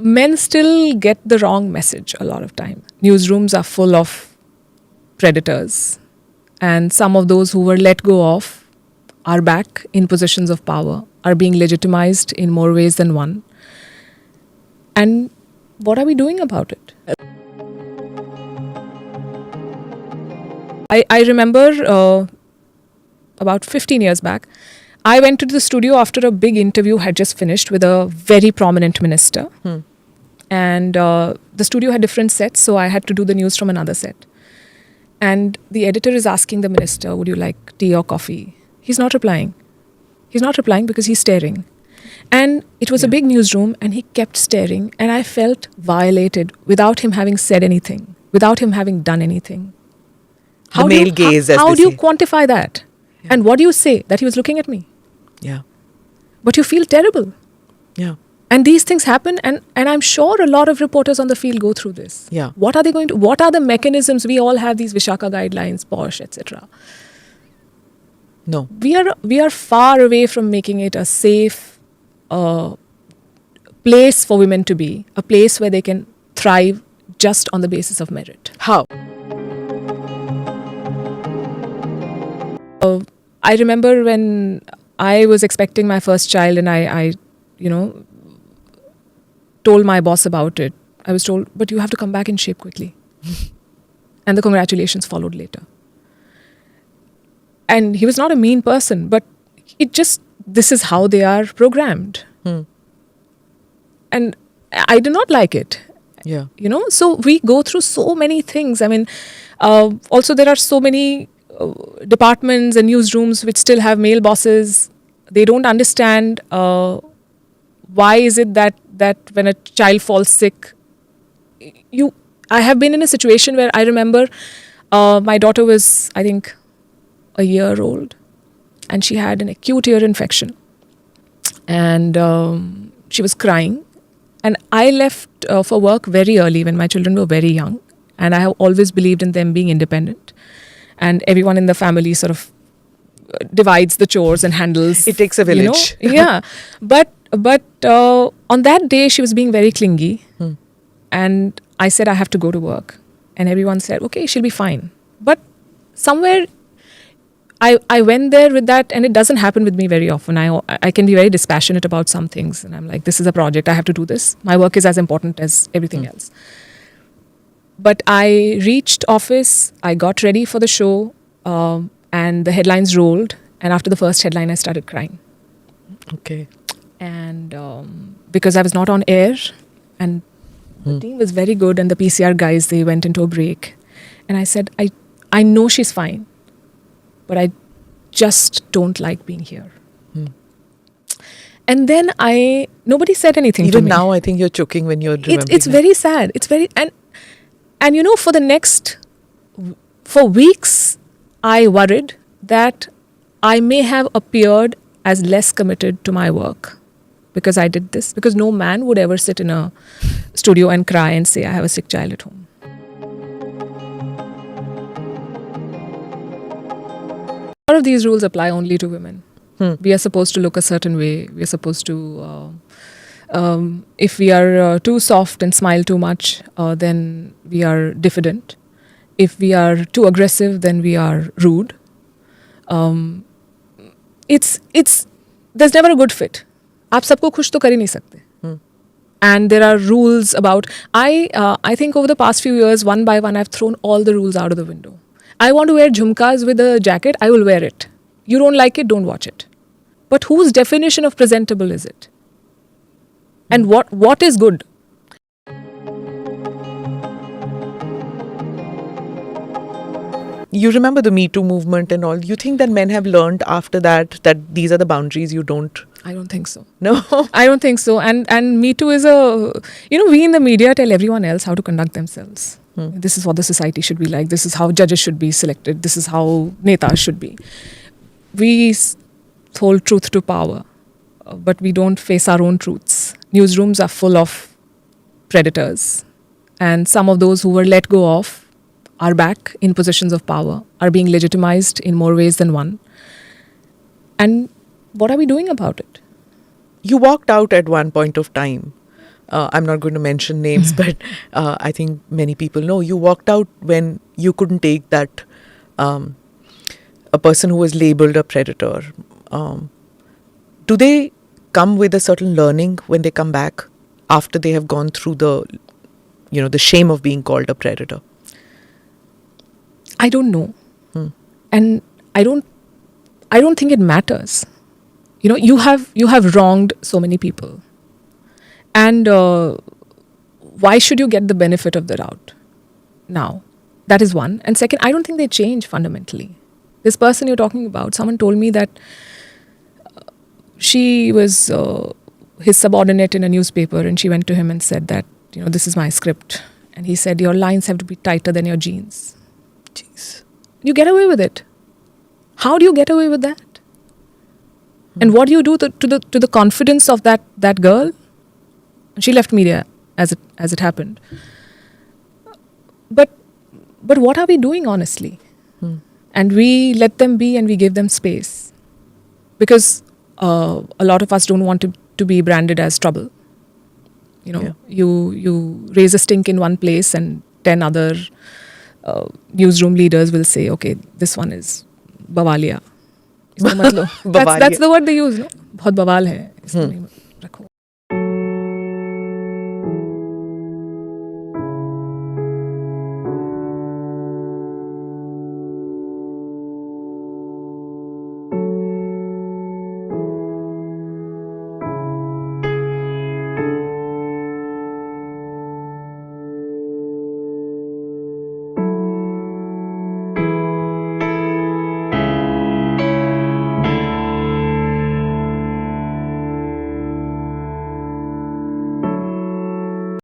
men still get the wrong message a lot of time. Newsrooms are full of predators, and some of those who were let go of are back in positions of power, are being legitimized in more ways than one. And what are we doing about it? I remember about 15 years back, I went to the studio after a big interview had just finished with a very prominent minister. And the studio had different sets, so I had to do the news from another set. And the editor is asking the minister, would you like tea or coffee? He's not replying. He's not replying because he's staring. And it was a big newsroom and he kept staring. And I felt violated without him having said anything, without him having done anything. The male gaze, as how they do you say. quantify that? Yeah. And what do you say? That he was looking at me. Yeah. But you feel terrible. Yeah. And these things happen, and I'm sure a lot of reporters on the field go through this. Yeah. What are the mechanisms? We all have these Vishaka guidelines, POSH, etc. No. We are far away from making it a safe place for women to be, a place where they can thrive just on the basis of merit. How? I remember when I was expecting my first child and I told my boss about it. I was told, but you have to come back in shape quickly. And the congratulations followed later. And he was not a mean person, but this is how they are programmed. And I do not like it. Yeah. So we go through so many things. I mean, also there are so many departments and newsrooms which still have male bosses. They don't understand why is it that when a child falls sick, I have been in a situation where I remember my daughter was, I think, a year old, and she had an acute ear infection, and she was crying, and I left for work very early when my children were very young, and I have always believed in them being independent, and everyone in the family sort of divides the chores and handles. It takes a village. Yeah, but on that day she was being very clingy, and I said I have to go to work, and everyone said okay, she'll be fine. But somewhere I went there with that, and it doesn't happen with me very often. I can be very dispassionate about some things, and I'm like, this is a project, I have to do this. My work is as important as everything else. But I reached office, I got ready for the show, and the headlines rolled. And after the first headline, I started crying. Okay. And because I was not on air, and the team was very good, and the PCR guys, they went into a break. And I said, I know she's fine, but I just don't like being here. And then nobody said anything to me. Even now, I think you're choking when you're remembering. It's very sad. It's very, and for weeks, I worried that I may have appeared as less committed to my work because I did this. Because no man would ever sit in a studio and cry and say, I have a sick child at home. A lot of these rules apply only to women. We are supposed to look a certain way. We are supposed to, if we are too soft and smile too much, then we are diffident. If we are too aggressive, then we are rude. There's never a good fit. आप सबको खुश तो कर ही नहीं सकते. And there are rules about, I think over the past few years, one by one, I've thrown all the rules out of the window. I want to wear jhumkas with a jacket, I will wear it. You don't like it, don't watch it. But whose definition of presentable is it? And what is good? You remember the Me Too movement and all. You think that men have learned after that these are the boundaries you don't? I don't think so. No? I don't think so. And Me Too is we in the media tell everyone else how to conduct themselves. This is what the society should be like. This is how judges should be selected. This is how netas should be. We hold truth to power, but we don't face our own truths. Newsrooms are full of predators, and some of those who were let go of are back in positions of power, are being legitimized in more ways than one. And what are we doing about it? You walked out at one point of time. I'm not going to mention names, but I think many people know. You walked out when you couldn't take that a person who was labeled a predator. Do they come with a certain learning when they come back after they have gone through the shame of being called a predator? I don't know. And I don't think it matters. You have wronged so many people. And why should you get the benefit of the doubt now? That is one. And second, I don't think they change fundamentally. This person you're talking about, someone told me that she was his subordinate in a newspaper, and she went to him and said that, this is my script. And he said, your lines have to be tighter than your jeans. Jeez. You get away with it. How do you get away with that? And what do you do to the confidence of that girl? She left media as it happened. But what are we doing, honestly? And we let them be, and we give them space, because a lot of us don't want to be branded as trouble. You raise a stink in one place, and 10 other newsroom leaders will say, okay, this one is bavalia. That's the word they use, no? बहुत बवाल है.